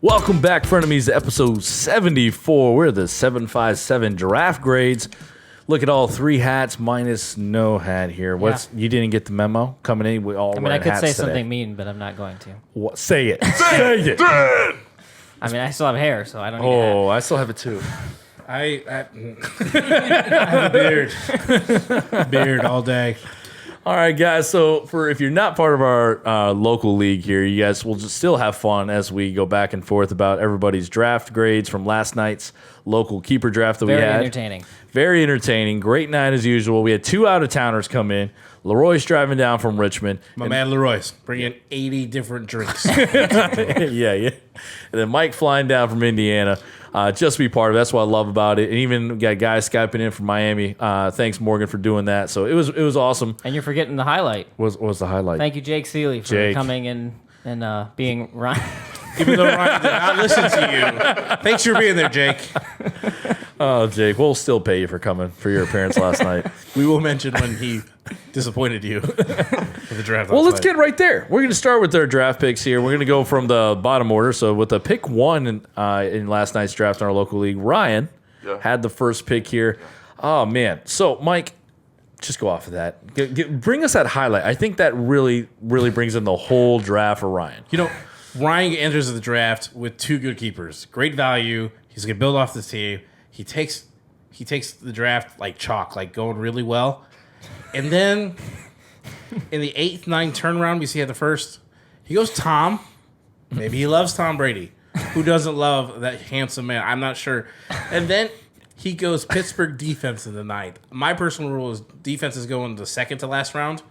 Welcome back, frenemies, to episode 74. We're the 757 draft grades. Look at all three hats minus no hat here. You didn't get the memo coming in? We all I could say today. something mean, but I'm not going to. What? Say it. Say it. I mean, I still have hair, so I don't need a hat. I still have it too. I have a beard all day. All right, guys. So, if you're not part of our local league here, you guys will just still have fun as we go back and forth about everybody's draft grades from last night's local keeper draft that we had. Very entertaining. Very entertaining. Great night as usual. We had two out-of-towners come in. Leroy's driving down from Richmond. My man Leroy's bringing 80 different drinks. yeah. And then Mike flying down from Indiana. Just to be part of it. That's what I love about it. And even we got guys Skyping in from Miami. Thanks, Morgan, for doing that. So it was awesome. And you're forgetting the highlight. What was the highlight? Thank you, Jake Seeley, for coming in and being Ryan. Even though Ryan did not listen to you. Thanks for being there, Jake. Oh, Jake, we'll still pay you for coming for your appearance last night. We will mention when he disappointed you with the draft. Well, let's get right there. We're going to start with our draft picks here. We're going to go from the bottom order. So with the pick one in last night's draft in our local league, Ryan had the first pick here. Oh, man. So, Mike, just go off of that. Bring us that highlight. I think that really, really brings in the whole draft for Ryan. You know, Ryan enters the draft with two good keepers. Great value. He's going to build off the team. He takes the draft like chalk, like going really well. And then in the 8th, 9th turnaround, we see at the first, he goes Tom. Maybe he loves Tom Brady. Who doesn't love that handsome man? I'm not sure. And then he goes Pittsburgh defense in the 9th. My personal rule is defenses go in the second to last round.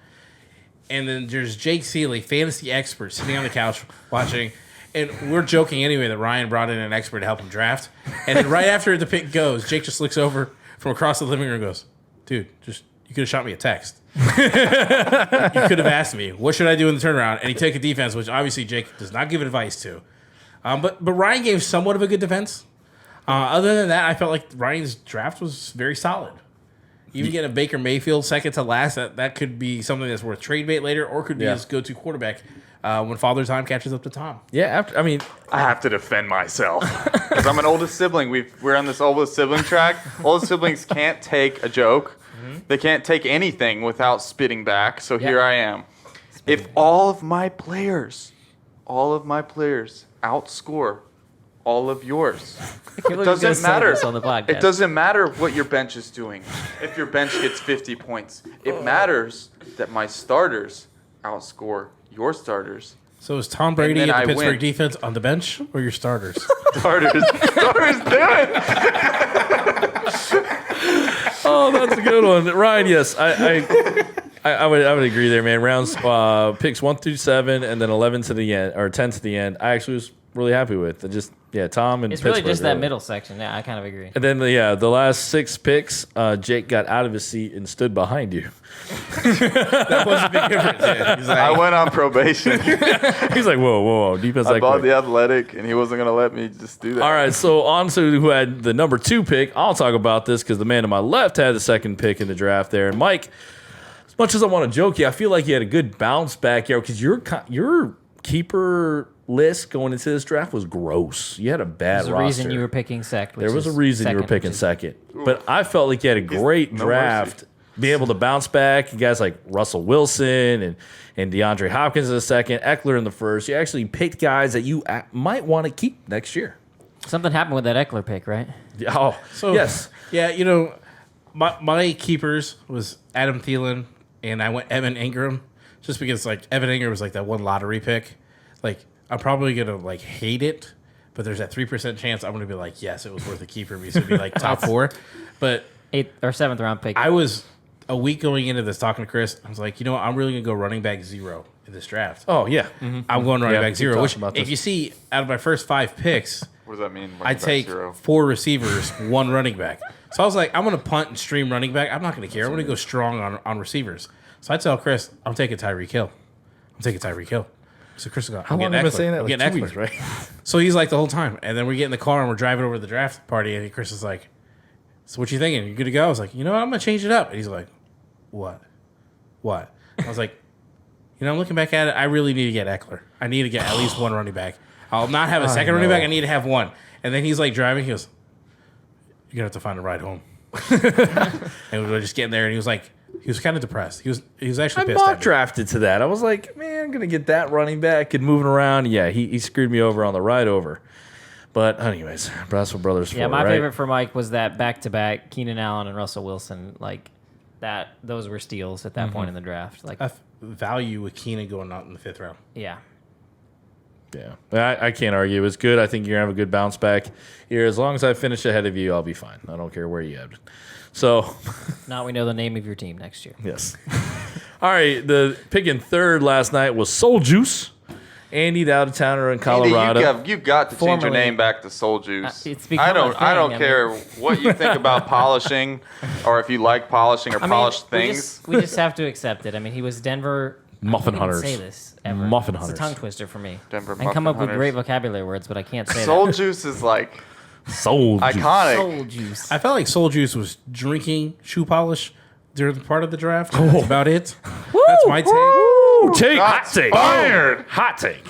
And then there's Jake Seeley, fantasy expert, sitting on the couch watching. And we're joking anyway that Ryan brought in an expert to help him draft. And then right after the pick goes, Jake just looks over from across the living room and goes, dude, you could have shot me a text. You could have asked me, what should I do in the turnaround? And he took a defense, which obviously Jake does not give advice to. But Ryan gave somewhat of a good defense. Other than that, I felt like Ryan's draft was very solid. Even getting a Baker Mayfield second to last, that could be something that's worth trade bait later, or could be his go-to quarterback when Father Time catches up to Tom. Yeah, I have to defend myself because I'm an oldest sibling. We're on this oldest sibling track. Oldest siblings can't take a joke. Mm-hmm. They can't take anything without spitting back. So here I am. If all of my players outscore all of yours, it doesn't matter. On the podcast. It doesn't matter what your bench is doing. If your bench gets 50 points, it matters that my starters outscore your starters. So is Tom Brady and the Pittsburgh win. defense on the bench or your starters? Starters do it. Oh, that's a good one, Ryan. Yes, I would agree there, man. Rounds picks 1 through 7, and then 11 to the end or 10 to the end. I actually was really happy with Tom and It's Pittsburgh, really just that middle section. Yeah, I kind of agree. And then the last 6 picks, Jake got out of his seat and stood behind you. That was a big difference. Yeah. He's like, I went on probation. He's like, whoa, defense. I bought the Athletic, and he wasn't going to let me just do that. All right, so on to who had the number 2 pick. I'll talk about this because the man to my left had the second pick in the draft there. And Mike, as much as I want to joke you, I feel like you had a good bounce back here because your keeper list going into this draft was gross. You had a bad roster. There's a reason you were picking second. There was a reason you were picking second. But I felt like you had a great draft. Be able to bounce back. You guys like Russell Wilson and DeAndre Hopkins in the second, Eckler in the first. You actually picked guys that you might want to keep next year. Something happened with that Eckler pick, right? Oh, so, yes. Yeah, my keepers was Adam Thielen, and I went Evan Ingram just because like Evan Ingram was like that one lottery pick. Like I'm probably gonna like hate it, but there's that 3% chance I'm gonna be like, yes, it was worth a keep for me. So it'd be like top 4. But 8th or 7th round pick. I was a week going into this talking to Chris. I was like, I'm really gonna go running back 0 in this draft. Oh yeah. Mm-hmm. I'm going running back 0. Which, about if this. you see, out of my first 5 picks, What does that mean? I take 4 receivers, 1 running back. So I was like, I'm going to punt and stream running back. I'm not going to care. I'm going to go strong on receivers. So I tell Chris, I'm taking Tyreek Hill. So Chris goes, How long have I been saying that? Like 2 weeks, right? So he's like the whole time. And then we get in the car and we're driving over to the draft party. And Chris is like, so what you thinking? You good to go? I was like, I'm going to change it up. And he's like, what? I was like, I'm looking back at it. I really need to get Eckler. I need to get at least 1 running back. I'll not have a second running back. I need to have one. And then he's like driving. He goes, "You're gonna have to find a ride home." And we were just getting there, and he was kind of depressed. He was actually I pissed. mock at me. drafted to that. I was like, man, I'm gonna get that running back and moving around. Yeah, he screwed me over on the ride over. But anyways, that's what brothers for. Yeah, my right? favorite for Mike was that back-to-back Keenan Allen and Russell Wilson. Like that, those were steals at that point in the draft. Like, I value with Keenan going out in the 5th round. yeah. Yeah, I can't argue. It was good. I think you're going to have a good bounce back here. As long as I finish ahead of you, I'll be fine. I don't care where you have it. So, Now we know the name of your team next year. yes. All right, the pick in third last night was Soul Juice. Andy, the out-of-towner in Colorado. Andy, you've got to change your Formerly- name back to Soul Juice. It's become I a don't thing, care what you think about polishing, or if you like polishing or polished we things. we just have to accept it. I mean, he was Denver. Muffin I can't even Hunters. say this ever. Muffin It's Hunters. a tongue twister for me. Denver I can come up Muffin with great Hunters. vocabulary words, but I can't say Soul Juice is like Soul Juice. iconic. Soul juice. I felt like Soul Juice was drinking shoe polish during the part of the draft. That's about it. That's my take. Ooh, hot Shots take. fired. Hot take.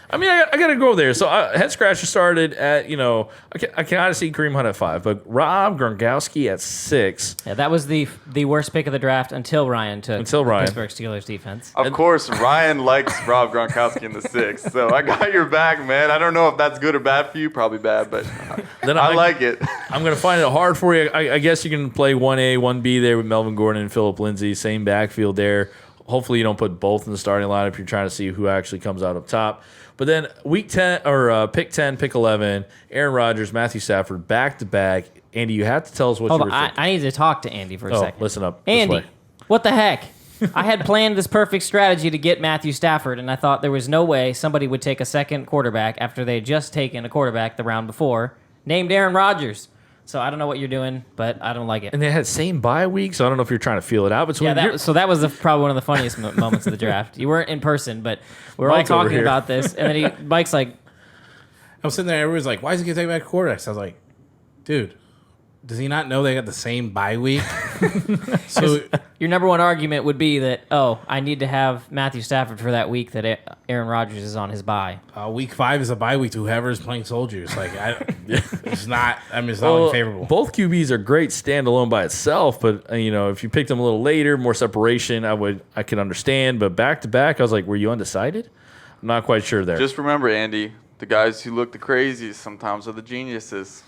I mean, I got to go there. So Head Scratcher started at, I can kind of see Kareem Hunt at 5, but Rob Gronkowski at 6. Yeah, that was the worst pick of the draft until Ryan took Until the Ryan. Pittsburgh Steelers defense. Of course, Ryan likes Rob Gronkowski in the 6th, so I got your back, man. I don't know if that's good or bad for you. Probably bad, but Then I like it. I'm going to find it hard for you. I guess you can play 1A, 1B there with Melvin Gordon and Phillip Lindsay. Same backfield there. Hopefully you don't put both in the starting lineup. You're trying to see who actually comes out up top. But then week 10 or pick 10, pick 11, Aaron Rodgers, Matthew Stafford, back to back. Andy, you have to tell us what Hold you on, were thinking. I need to talk to Andy for a second. Listen up. This Andy, way. what the heck? I had planned this perfect strategy to get Matthew Stafford, and I thought there was no way somebody would take a second quarterback after they had just taken a quarterback the round before, named Aaron Rodgers. So I don't know what you're doing, but I don't like it. And they had same bye week, so I don't know if you're trying to feel it out. Between Yeah, that was probably one of the funniest moments of the draft. You weren't in person, but we were all Mike over talking here. about this, and then Mike's like, I was sitting there, everyone's like, why is he going to take back quarterbacks? I was like, dude, does he not know they got the same bye week? So your number one argument would be that, I need to have Matthew Stafford for that week that Aaron Rodgers is on his bye. week 5 is a bye week to whoever's playing Soul Juice. Like, it's not unfavorable. Both QBs are great standalone by itself, but if you picked them a little later, more separation, I could understand. But back to back, I was like, were you undecided? I'm not quite sure there. Just remember, Andy, the guys who look the craziest sometimes are the geniuses.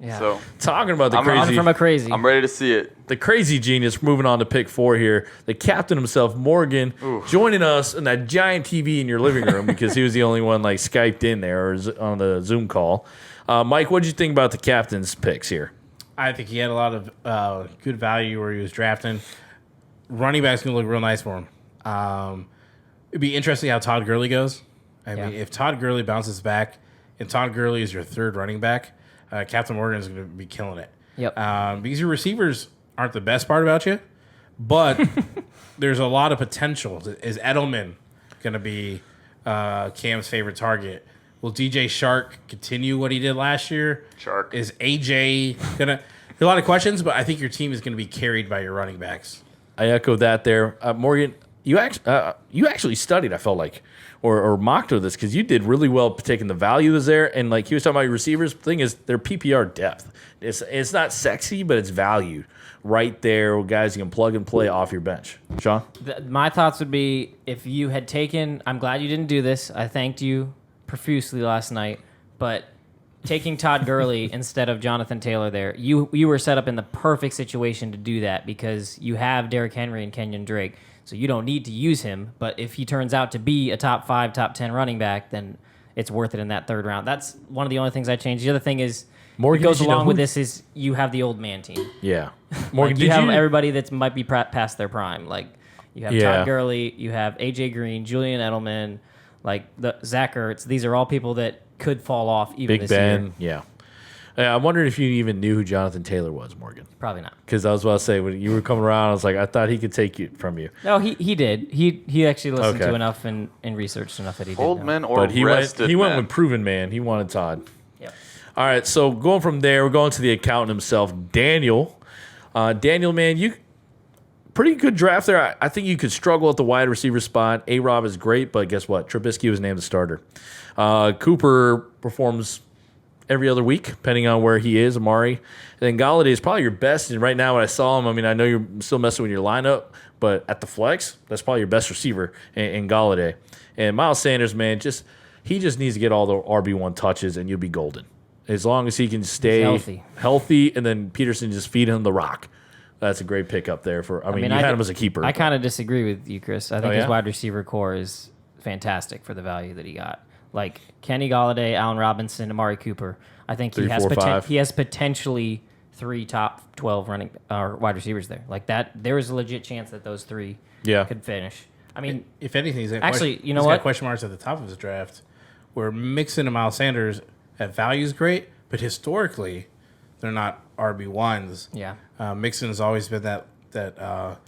Yeah. So Talking about the I'm Running crazy, from a crazy. I'm ready to see it. the crazy genius. Moving on to pick 4 here, the captain himself, Morgan, joining us in that giant TV in your living room because he was the only one like Skyped in there or on the Zoom call. Mike, what did you think about the captain's picks here? I think he had a lot of good value where he was drafting. Running back's going to look real nice for him. It'd be interesting how Todd Gurley goes. I mean, if Todd Gurley bounces back and Todd Gurley is your third running back, Captain Morgan is going to be killing it. Yep. Because your receivers aren't the best part about you, but there's a lot of potential. Is Edelman going to be Cam's favorite target? Will DJ Shark continue what he did last year? Shark. Is AJ going to... There are a lot of questions, but I think your team is going to be carried by your running backs. I echo that there, Morgan. You actually studied, I felt like, or mocked with this because you did really well taking the value that's there. And like he was talking about your receivers, the thing is their PPR depth. It's not sexy, but it's value right there. Guys you can plug and play off your bench. Sean? My thoughts would be if you had taken, I'm glad you didn't do this. I thanked you profusely last night, but taking Todd Gurley instead of Jonathan Taylor there, you were set up in the perfect situation to do that because you have Derrick Henry and Kenyon Drake. So you don't need to use him, but if he turns out to be a top 5, top 10 running back, then it's worth it in that third round. That's one of the only things I changed. The other thing is, Morgan, what goes did you know along with who- this is you have the old man team. Yeah. Morgan, Like, you did have you? everybody that might be past their prime. Like you have Yeah. Todd Gurley, you have AJ Green, Julian Edelman, like the Zach Ertz. These are all people that could fall off even Big this Ben. year. Yeah. I wondered if you even knew who Jonathan Taylor was, Morgan. Probably not. Because I was about to say, when you were coming around, I was like, I thought he could take it from you. No, he did. He actually listened Okay. to enough and researched enough that he did. Old know. men or But he rested went men. with proven man. He wanted Todd. Yep. All right, so going from there, we're going to the accountant himself, Daniel. Daniel, man, pretty good draft there. I think you could struggle at the wide receiver spot. A-Rob is great, but guess what? Trubisky was named the starter. Cooper performs every other week, depending on where he is, Amari. And then Galladay is probably your best. And right now, when I saw him, I mean, I know you're still messing with your lineup, but at the flex, that's probably your best receiver in Galladay. And Miles Sanders, man, he just needs to get all the RB1 touches, and you'll be golden. As long as he can stay healthy, and then Peterson just feed him the rock. That's a great pickup there. I mean, you had him as a keeper. I kind of disagree with you, Chris. I think his wide receiver core is fantastic for the value that he got. Like Kenny Galladay, Allen Robinson, Amari Cooper. I think he has potentially 3 top 12 wide receivers there. Like that, there is a legit chance that those 3 could finish. I mean, if anything, he's got got question marks at the top of his draft. Where Mixon and Miles Sanders at value is great, but historically, they're not RB1s. Yeah. Mixon has always been that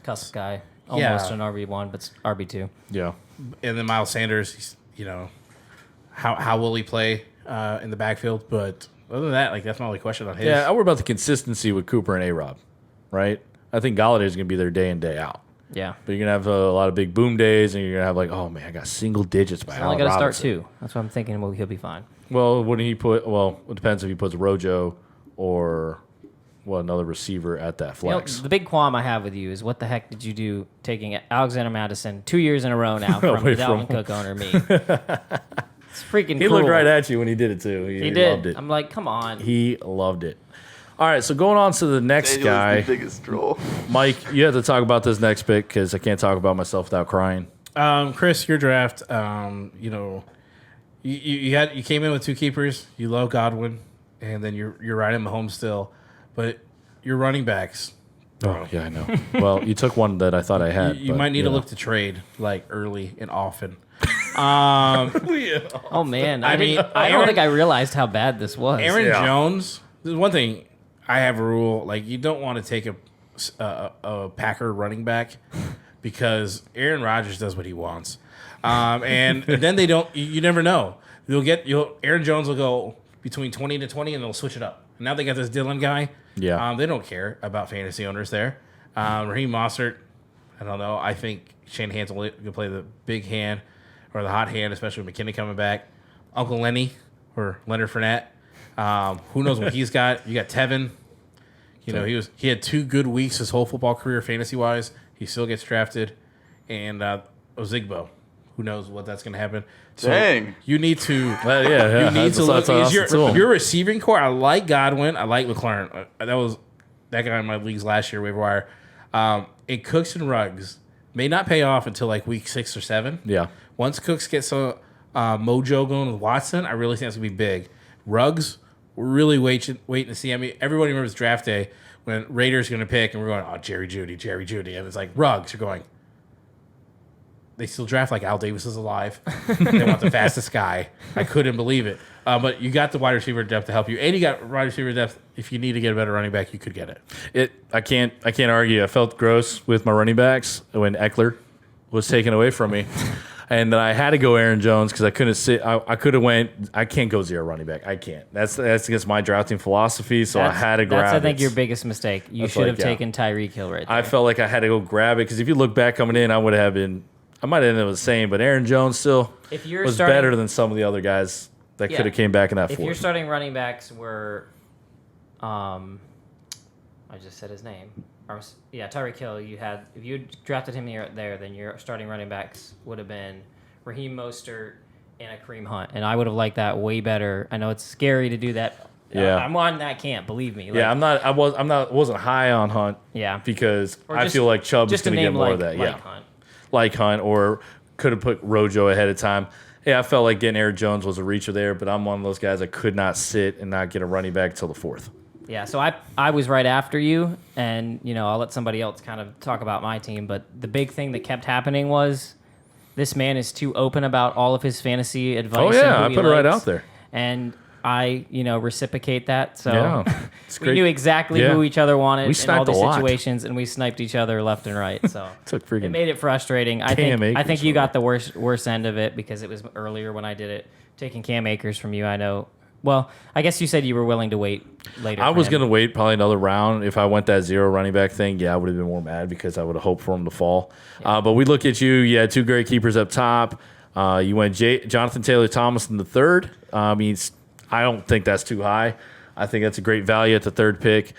cusp guy, almost an RB1, but RB2. Yeah. And then Miles Sanders, how will he play in the backfield? But other than that, like that's my only question on his. Yeah, I worry about the consistency with Cooper and A-Rob, right? I think Galladay is going to be there day in, day out. Yeah. But you're going to have a lot of big boom days, and you're going to have like, oh, man, I got single digits by Allen Robinson. Only got to start 2. That's what I'm thinking. Well, he'll be fine. Well, wouldn't he put – well, it depends if he puts Rojo or another receiver at that flex. The big qualm I have with you is what the heck did you do taking Alexander Madison 2 years in a row now from the Dalvin Cook owner me? It's freaking He cruel. looked right at you when he did it, too. He did. Loved it. I'm like, come on. He loved it. All right, so going on to the next Daniel guy. is the biggest troll. Mike, you have to talk about this next pick because I can't talk about myself without crying. Chris, your draft, you came in with 2 keepers. You love Godwin, and then you're riding Mahomes still, but your running backs. Oh, yeah, I know. Well, you took one that I thought I had. You might need to look to trade like early and often. Oh man, I don't think I realized how bad this was. Aaron Jones. There's one thing. I have a rule, like you don't want to take a Packer running back because Aaron Rodgers does what he wants, and then they don't. You never know. Aaron Jones will go between 20 to 20, and they'll switch it up. Now they got this Dylan guy. Yeah, they don't care about fantasy owners there. Raheem Mostert, I don't know. I think Shanahan's going to play the big hand or the hot hand, especially with McKinney coming back. Uncle Lenny or Leonard Fournette. Who knows what he's got? You got Tevin. He had 2 good weeks his whole football career, fantasy wise. He still gets drafted, and Ozigbo. Who knows what that's going to happen? So Dang. You need to. You need to look. Your receiving core. I like Godwin. I like McLaurin. That guy in my leagues last year, waiver wire. And Cooks and Ruggs may not pay off until like week 6 or 7. Yeah. Once Cooks gets some mojo going with Watson, I really think it's going to be big. Ruggs. We're really waiting to see. I mean, everybody remembers draft day when Raiders going to pick, and we're going, oh, Jerry Jeudy. And it's like, Ruggs. You're going, they still draft like Al Davis is alive. They want the fastest guy. I couldn't believe it. But you got the wide receiver depth to help you, and you got wide receiver depth. If you need to get a better running back, you could get it. I can't argue. I felt gross with my running backs when Eckler was taken away from me. And then I had to go Aaron Jones because I couldn't sit. I could have went. I can't go 0 running back. I can't. That's against my drafting philosophy. So I had to grab it. That's, I think, your biggest mistake. You should have taken Tyreek Hill right there. I felt like I had to go grab it because if you look back coming in, I would have been. I might have ended up the same, but Aaron Jones still was better than some of the other guys that could have came back in that if fourth. Your starting running backs were, I just said his name. Tyreek Hill. If you drafted him there, then your starting running backs would have been Raheem Mostert and a Kareem Hunt, and I would have liked that way better. I know it's scary to do that. Yeah, I'm on that camp. Believe me. I'm not. I wasn't high on Hunt. Yeah, because I feel like Chubb's going to get more of that. Hunt. Like Hunt, or could have put Rojo ahead of time. Yeah, I felt like getting Aaron Jones was a reacher there, but I'm one of those guys that could not sit and not get a running back till the 4th. Yeah, so I was right after you, and I'll let somebody else kind of talk about my team. But the big thing that kept happening was this man is too open about all of his fantasy advice. Oh yeah, I put it right out there, and I reciprocate that. So we great. Knew exactly who each other wanted in all these situations, and we sniped each other left and right. So it made it frustrating. I think you got the worst end of it because it was earlier when I did it. Taking Cam Akers from you, I know Well, I guess you said you were willing to wait later. I for was him. going to wait probably another round. If I went that 0 running back thing, yeah, I would have been more mad because I would have hoped for him to fall. But we look at you. You had 2 great keepers up top. You went Jonathan Taylor Thomas in the 3rd. I don't think that's too high. I think that's a great value at the 3rd pick.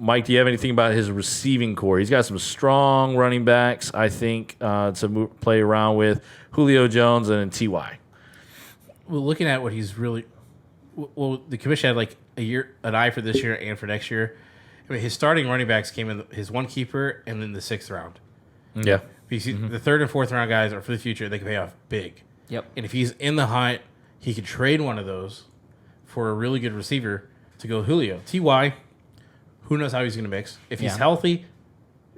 Mike, do you have anything about his receiving core? He's got some strong running backs, I think, to play around with. Julio Jones and T.Y. Well, looking at what he's really, well, the commission had like an eye for this year and for next year. I mean, his starting running backs came in his 1 keeper and then the 6th round. Yeah. Because the 3rd and 4th round guys are for the future. They can pay off big. Yep. And if he's in the hunt, he could trade one of those for a really good receiver to go Julio. T.Y., who knows how he's going to mix. If he's healthy,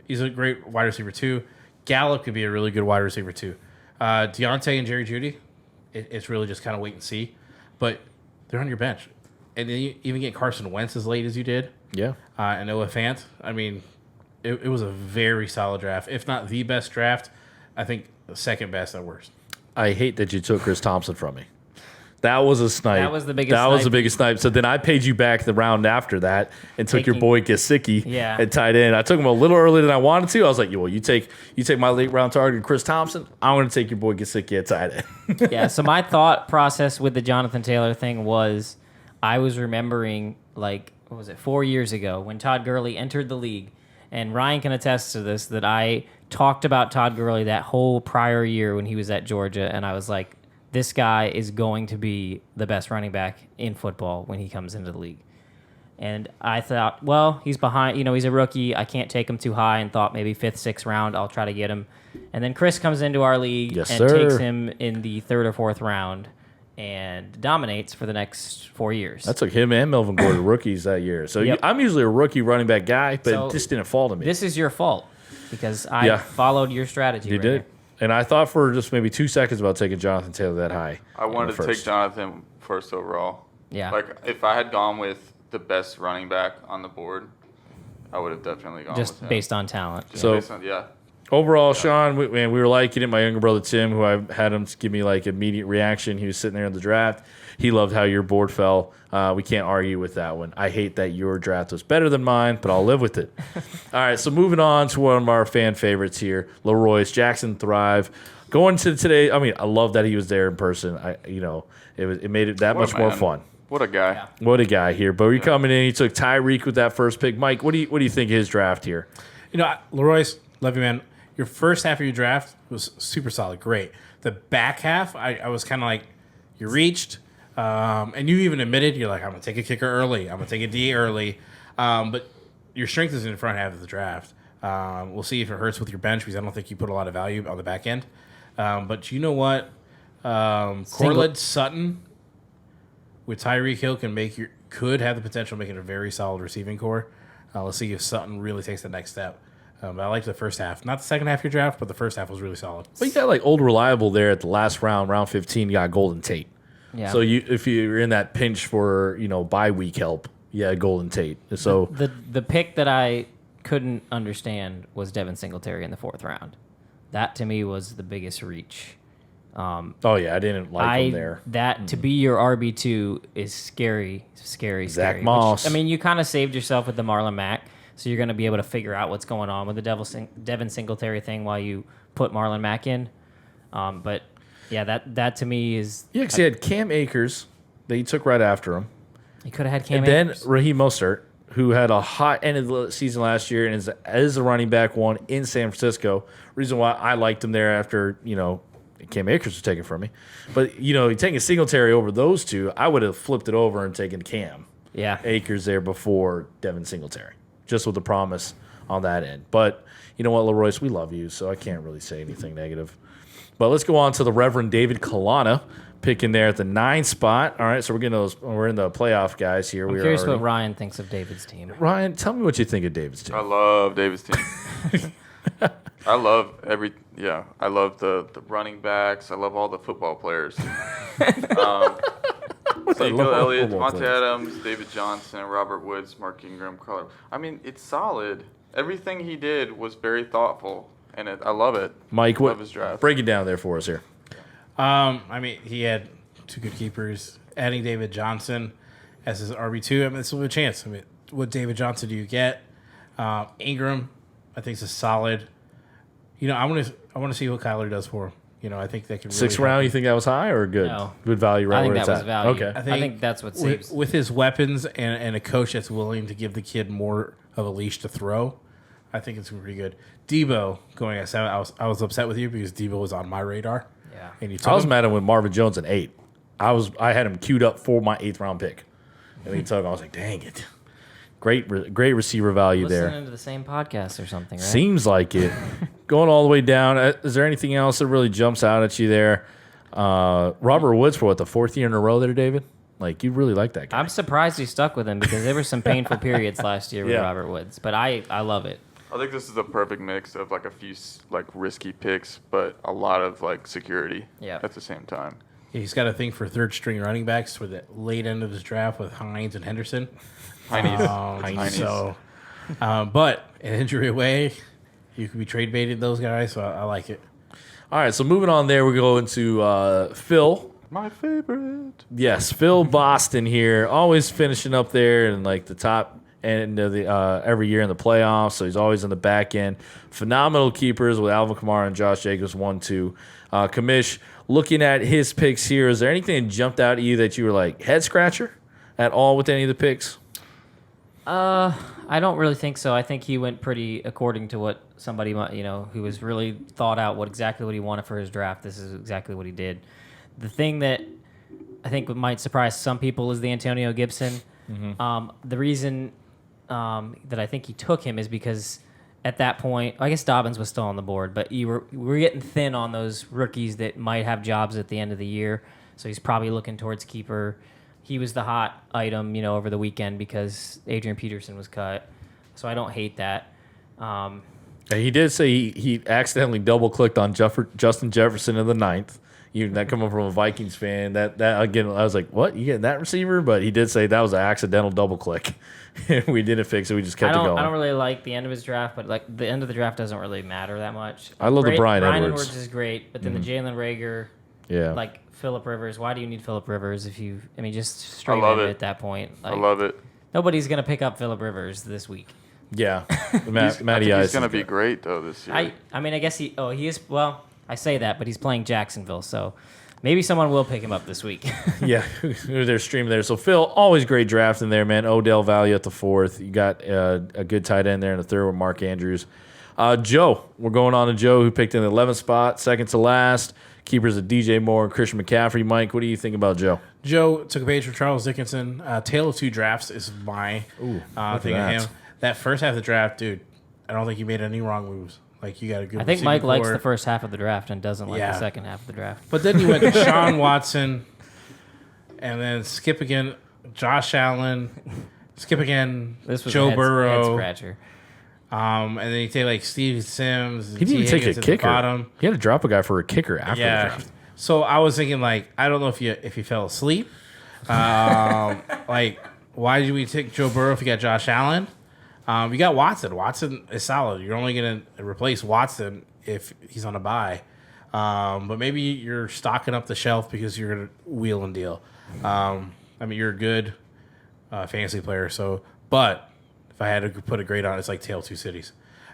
he's a great wide receiver too. Gallup could be a really good wide receiver too. Deontay and Jerry Jeudy, it's really just kind of wait and see. But they're on your bench. And then you even get Carson Wentz as late as you did. Yeah. And Noah Fant. I mean, it was a very solid draft. If not the best draft, I think the 2nd best at worst. I hate that you took Chris Thompson from me. That was a snipe. That was the biggest That was snipe. the biggest snipe. So then I paid you back the round after that and took your Taking- boy Gesicki Yeah. at tight end. I took him a little earlier than I wanted to. I was like, well, you take my late round target, Chris Thompson. I'm going to take your boy Gesicki at tight end. Yeah, so my thought process with the Jonathan Taylor thing was I was remembering, like, what was it, 4 years ago when Todd Gurley entered the league. And Ryan can attest to this, that I talked about Todd Gurley that whole prior year when he was at Georgia. And I was like, this guy is going to be the best running back in football when he comes into the league. And I thought, well, he's behind, he's a rookie. I can't take him too high, and thought maybe 5th, 6th round, I'll try to get him. And then Chris comes into our league Yes, and sir. takes him in the 3rd or 4th round and dominates for the next 4 years. I took him and Melvin Gordon rookies that year. So Yep. I'm usually a rookie running back guy, but So it just didn't fall to me. This is your fault because I Yeah. followed your strategy. You right did. here. And I thought for just maybe 2 seconds about taking Jonathan Taylor that high. I wanted in to the take first. Jonathan first overall. Yeah. Like, if I had gone with the best running back on the board, I would have definitely gone Just with him. based on talent. Just So- based on, yeah. Overall, Sean, we were liking it. My younger brother Tim, who I had him give me like immediate reaction, he was sitting there in the draft. He loved how your board fell. We can't argue with that one. I hate that your draft was better than mine, but I'll live with it. All right, so moving on to one of our fan favorites here, Leroy's Jackson Thrive. Going to today, I mean, I love that he was there in person. It made it that What much a more man. fun. What a guy. Yeah. What a guy here. But we're coming in. He took Tyreek with that first pick. Mike, what do you think of his draft here? Leroy's, love you, man. Your first half of your draft was super solid. Great. The back half, I was kind of like, you reached, and you even admitted, you're like, I'm going to take a kicker early. I'm going to take a D early. But your strength is in the front half of the draft. We'll see if it hurts with your bench because I don't think you put a lot of value on the back end. But you know what? Cortland Sutton with Tyreek Hill could have the potential of making a very solid receiving core. Let's see if Sutton really takes the next step. But I liked the first half. Not the second half of your draft, but the first half was really solid. But you got like old reliable there at the last round, round 15. You got Golden Tate. Yeah. So if you're in that pinch for bye week help, Golden Tate. So The pick that I couldn't understand was Devin Singletary in the 4th round. That to me was the biggest reach. I didn't like him there. That to be your RB2 is scary. Zach scary. Moss. Which, I mean, you kind of saved yourself with the Marlon Mack, so you're going to be able to figure out what's going on with the Devin Singletary thing while you put Marlon Mack in. But yeah, that to me is Yeah, because he had Cam Akers that he took right after him. you could have had Cam And then Akers. Raheem Mostert, who had a hot end of the season last year and is a running back one in San Francisco. Reason why I liked him there after, Cam Akers was taken from me. But, taking Singletary over those two, I would have flipped it over and taken Cam Yeah. Akers there before Devin Singletary, just with the promise on that end. But you know what, Leroyce, we love you, so I can't really say anything negative. But let's go on to the Reverend David Kalana, picking there at the 9 spot. All right, so we're in the playoff guys here. I'm curious what Ryan thinks of David's team. Ryan, tell me what you think of David's team. I love Davis' team. I love I love the running backs. I love all the football players. Ezekiel Elliott, football Devontae players. Adams, David Johnson, Robert Woods, Mark Ingram, Carter. I mean, it's solid. Everything he did was very thoughtful, and I love it. Mike, Love his draft. break it down there for us here. I mean, he had 2 good keepers. adding David Johnson as his RB2. I mean, it's a chance. I mean, what David Johnson do you get? Ingram, I think, is a solid. I want to see what Kyler does for him. I think they can. Really Sixth round, you think that was high or good? No. Good value, right? I think where that it's was at? value. Okay. I think that's what saves. With his weapons and a coach that's willing to give the kid more of a leash to throw, I think it's pretty good. Debo going at 7. I was upset with you because Debo was on my radar. Yeah. And you I was him. mad at when Marvin Jones at 8. I had him queued up for my 8th round pick, and he took him. I was like, dang it. Great receiver value there. Listening to the same podcast or something, right? Seems like it. Going all the way down. Is there anything else that really jumps out at you there? Robert Woods for the 4th year in a row there, David? Like, you really like that guy. I'm surprised he stuck with him because there were some painful periods last year with Yeah. Robert Woods. But I love it. I think this is a perfect mix of like a few like risky picks, but a lot of like security at the same time. Yeah, he's got a thing for third string running backs for the late end of his draft with Hines and Henderson. Heinies. So, but an injury away, you could be trade baited those guys. So I like it. All right, so moving on there, we go into Phil. My favorite. Yes, Phil Boston here, always finishing up there in like the top end of the every year in the playoffs. So he's always in the back end. Phenomenal keepers with Alvin Kamara and Josh Jacobs 1-2. Kamish, looking at his picks here, is there anything that jumped out at you that you were like head scratcher at all with any of the picks? I don't really think so. I think he went pretty according to what somebody might, who was really thought out exactly what he wanted for his draft. This is exactly what he did. The thing that I think might surprise some people is the Antonio Gibson. The reason that I think he took him is because at that point, I guess Dobbins was still on the board, but we were getting thin on those rookies that might have jobs at the end of the year. So he's probably looking towards keeper. He was the hot item, over the weekend because Adrian Peterson was cut. So I don't hate that. He did say he accidentally double-clicked on Justin Jefferson in the 9th. That coming from a Vikings fan. That again, I was like, what? You getting that receiver? But he did say that was an accidental double-click. We didn't fix it. We just kept it going. I don't really like the end of his draft, but like the end of the draft doesn't really matter that much. I love the Brian Edwards. Edwards is great, but then the Jalen Reagor, like Phillip Rivers. Why do you need Phillip Rivers just straight love in it. at that point? Like, I love it. Nobody's gonna pick up Phillip Rivers this week. Yeah, I think he's going to be great though this year. I guess he is. Well, I say that, but he's playing Jacksonville, so maybe someone will pick him up this week. Yeah, they're streaming there. So Phil, always great draft in there, man. Odell value at the 4th. You got a good tight end there in the 3rd with Mark Andrews. Joe, we're going on to Joe, who picked in the 11th spot, second to last. Keepers of DJ Moore and Christian McCaffrey. Mike, what do you think about Joe? Joe took a page from Charles Dickinson. Tale of 2 drafts is my thing of him. That first half of the draft, dude, I don't think he made any wrong moves. Like, you got a good I think receiving Mike likes core. the first half of the draft and doesn't like the second half of the draft. But then he went to Sean Watson, and then skip again, Josh Allen, skip again, This was Joe a head Burrow, scratcher. and then you take like Steve Sims. He didn't take a at the kicker. bottom. He had to drop a guy for a kicker after the draft. So I was thinking, like, I don't know if you fell asleep. Like, why did we take Joe Burrow if you got Josh Allen? You got Watson. Watson is solid. You're only going to replace Watson if he's on a bye. But maybe you're stocking up the shelf because you're going to wheel and deal. You're a good fantasy player. But if I had to put a grade on it, it's like Tale of Two Cities.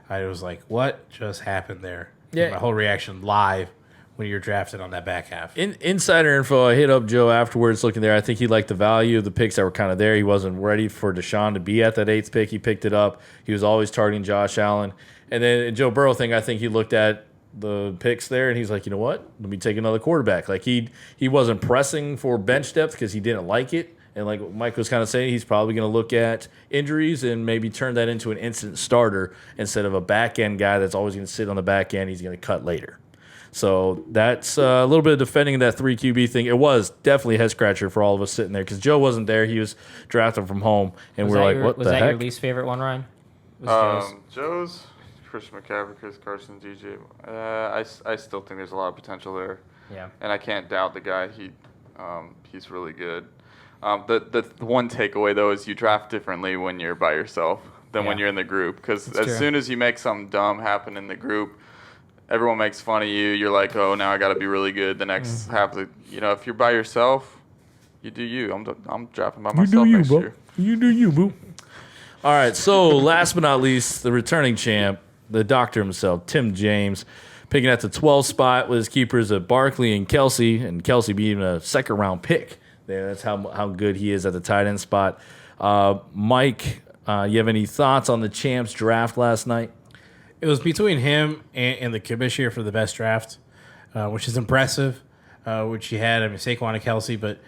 I was like, what just happened there? Yeah. My whole reaction live when you're drafted on that back half. Insider info, I hit up Joe afterwards looking there. I think he liked the value of the picks that were kind of there. He wasn't ready for Deshaun to be at that 8th pick. He picked it up. He was always targeting Josh Allen. And then Joe Burrow thing, I think he looked at the picks there and he's like, you know what? Let me take another quarterback. Like he wasn't pressing for bench depth because he didn't like it. And like Mike was kind of saying, he's probably going to look at injuries and maybe turn that into an instant starter instead of a back end guy that's always going to sit on the back end. He's going to cut later. So that's a little bit of defending that 3 QB thing. It was definitely a head scratcher for all of us sitting there because Joe wasn't there. He was drafted from home, and we were like, "What the heck?" Was that your least favorite one, Ryan? Was Joe's Christian McCaffrey, Chris Carson, DJ. I still think there's a lot of potential there. Yeah. And I can't doubt the guy. He's really good. The one takeaway though is you draft differently when you're by yourself than when you're in the group because as soon as you make something dumb happen in the group, everyone makes fun of you. You're like, oh, now I got to be really good the next half of the, if you're by yourself, You do you. I'm drafting by myself next year. You do you, boo. All right, so last but not least, the returning champ, the doctor himself, Tim James, picking at the 12th spot with his keepers of Barkley and Kelsey being a second-round pick. There, that's how good he is at the tight end spot. Mike, you have any thoughts on the champs draft last night? It was between him and the Kibbish here for the best draft, which is impressive, which he had. I mean, Saquon and Kelsey, but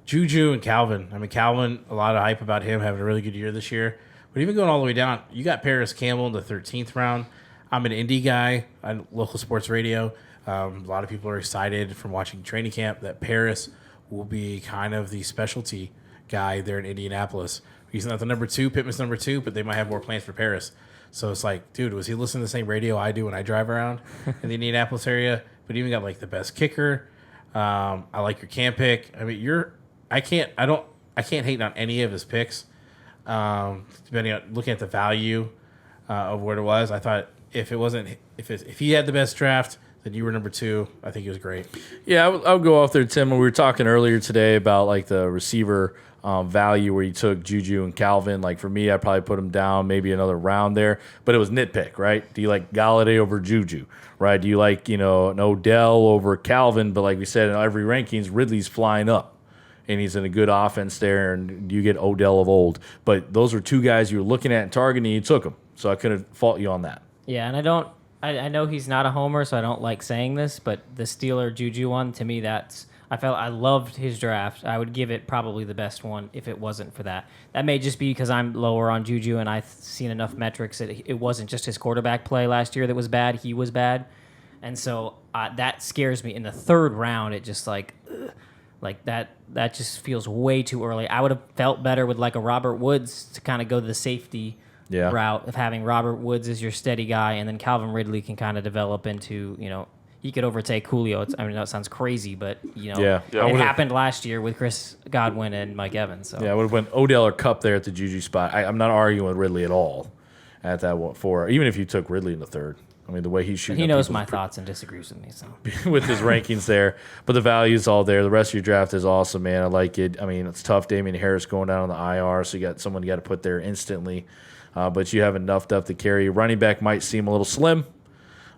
Juju and Calvin. I mean, Calvin, a lot of hype about him having a really good year this year. But even going all the way down, you got Paris Campbell in the 13th round. I'm an indie guy on local sports radio. A lot of people are excited from watching training camp that Paris will be kind of the specialty guy there in Indianapolis. He's not the number 2, Pittman's number 2, but they might have more plans for Paris. So it's like, dude, was he listening to the same radio I do when I drive around in the Indianapolis area? But he even got like the best kicker. I like your camp pick. I mean, I can't hate on any of his picks. Depending on looking at the value of what it was, I thought if he had the best draft, then you were number 2. I think he was great. Yeah, I would go off there, Tim. We were talking earlier today about like the receiver value where you took Juju and Calvin. Like for me, I'd probably put him down maybe another round there, but it was nitpick, right? Do you like Galladay over Juju, right? Do you like, an Odell over Calvin? But like we said in every rankings, Ridley's flying up. And he's in a good offense there, and you get Odell of old. But those were 2 guys you were looking at and targeting, and you took them. So I couldn't fault you on that. Yeah, and I know he's not a homer, so I don't like saying this, but the Steeler Juju one, to me, I loved his draft. I would give it probably the best one if it wasn't for that. That may just be because I'm lower on Juju, and I've seen enough metrics that it wasn't just his quarterback play last year that was bad. He was bad. And so that scares me. In the 3rd round, it just like that just feels way too early. I would have felt better with like a Robert Woods to kind of go the safety route of having Robert Woods as your steady guy, and then Calvin Ridley can kind of develop into, he could overtake Julio. I know it sounds crazy, but, it happened last year with Chris Godwin and Mike Evans. So. Yeah, I would have went Odell or Kupp there at the Juju spot. I'm not arguing with Ridley at all at that 4, even if you took Ridley in the 3rd. I mean, the way he's shooting. He knows my thoughts and disagrees with me. So with his rankings there, but the value's all there. The rest of your draft is awesome, man. I like it. I mean, it's tough. Damian Harris going down on the IR, so you got someone you got to put there instantly. But you have enough depth to carry. Running back might seem a little slim,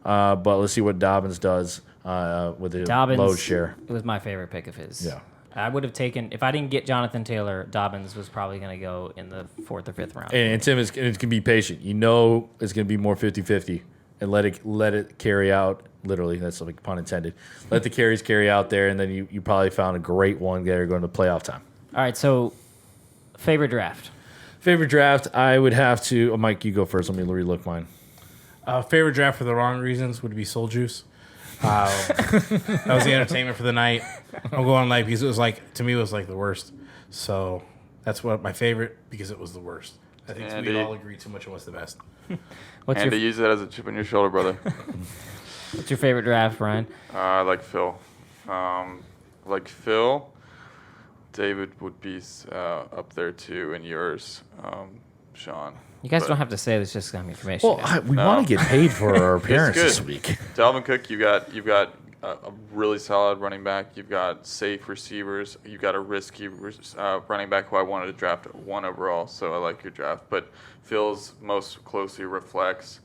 but let's see what Dobbins does with the load share. It was my favorite pick of his. Yeah. I would have taken, if I didn't get Jonathan Taylor, Dobbins was probably going to go in the 4th or 5th round. And Tim is going to be patient. It's going to be more 50-50. And let it carry out. Literally, that's like pun intended. Let the carries carry out there, and then you probably found a great one there going to playoff time. All right, so favorite draft. Favorite draft, I would have to. Oh, Mike, you go first. Let me relook mine. Favorite draft for the wrong reasons would be Soul Juice. That was the entertainment for the night. I'm going like because it was like to me it was like the worst. So that's what my favorite because it was the worst. I think we all agree too much on what's the best. To use it as a chip on your shoulder, brother. What's your favorite draft, Ryan? I like Phil. David would be up there too, and yours, Sean. You guys don't have to say this, just some information. Well, we want to get paid for our appearance this week. Dalvin Cook, you've got a really solid running back. You've got safe receivers. You've got a risky running back who I wanted to draft 1 overall, so I like your draft. But Phil's most closely reflects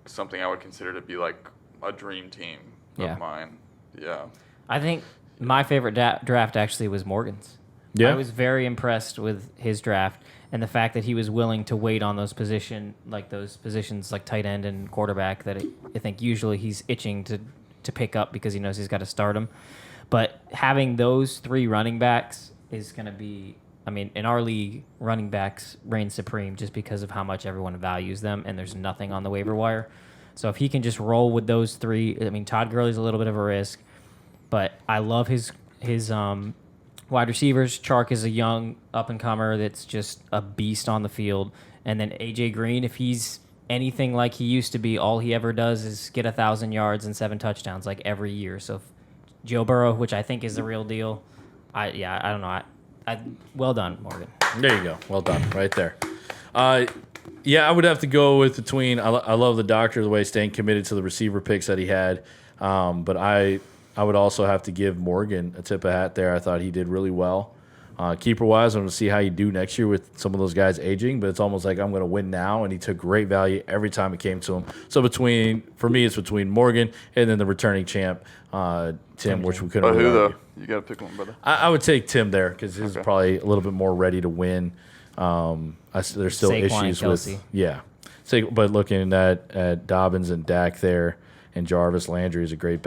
something I would consider to be like a dream team of mine. Yeah. I think my favorite draft actually was Morgan's. Yeah. I was very impressed with his draft and the fact that he was willing to wait on those positions like tight end and quarterback that I think usually he's itching to pick up because he knows he's got to start them. But having those 3 running backs is going to be, I mean, in our league, running backs reign supreme just because of how much everyone values them, and there's nothing on the waiver wire. So if he can just roll with those 3, I mean, Todd Gurley's a little bit of a risk, but I love his wide receivers. Chark is a young up-and-comer that's just a beast on the field. And then A.J. Green, if he's anything like he used to be, all he ever does is get 1,000 yards and 7 touchdowns like every year. So Joe Burrow, which I think is the real deal, I don't know. Well done, Morgan. There you go. Well done. Right there. I would have to go with between. I love the doctor, the way he's staying committed to the receiver picks that he had. But I would also have to give Morgan a tip of hat there. I thought he did really well Keeper wise, I'm going to see how you do next year with some of those guys aging, but it's almost like I'm going to win now. And he took great value every time it came to him. So for me, it's between Morgan and then the returning champ, Tim, which we couldn't. But really who argue. though? You got to pick one, brother. I would take Tim there because he's probably a little bit more ready to win. There's still Saquon issues and Kelce. with but looking at Dobbins and Dak there and Jarvis Landry is a great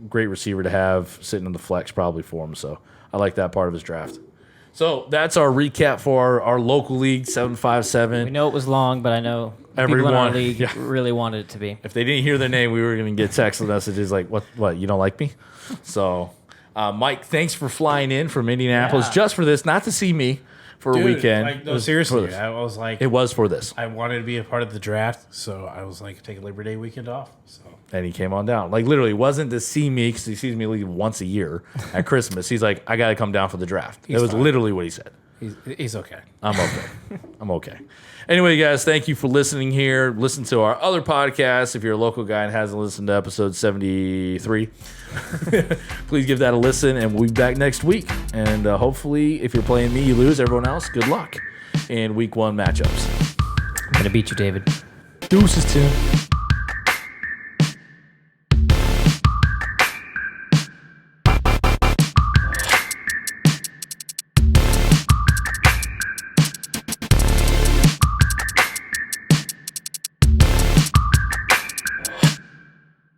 great receiver to have sitting in the flex probably for him. So I like that part of his draft. So that's our recap for our local league 757. We know it was long, but I know people in our league really wanted it to be. If they didn't hear their name, we were going to get text messages like, "What? You don't like me?" So, Mike, thanks for flying in from Indianapolis just for this, not to see me for a weekend. Like, It no, was seriously, for this. I was like, It was for this, I wanted to be a part of the draft, so I was like, take a Labor Day weekend off. So and he came on down. Like literally, it wasn't to see me because he sees me leave once a year at Christmas. He's like, "I got to come down for the draft." That was fine. literally what he said. he's okay. I'm okay. I'm okay. Anyway, guys, thank you for listening here. Listen to our other podcasts. If you're a local guy and hasn't listened to episode 73, please give that a listen, and we'll be back next week. And hopefully, if you're playing me, you lose. Everyone else, good luck in week 1 matchups. I'm going to beat you, David. Deuces, Tim.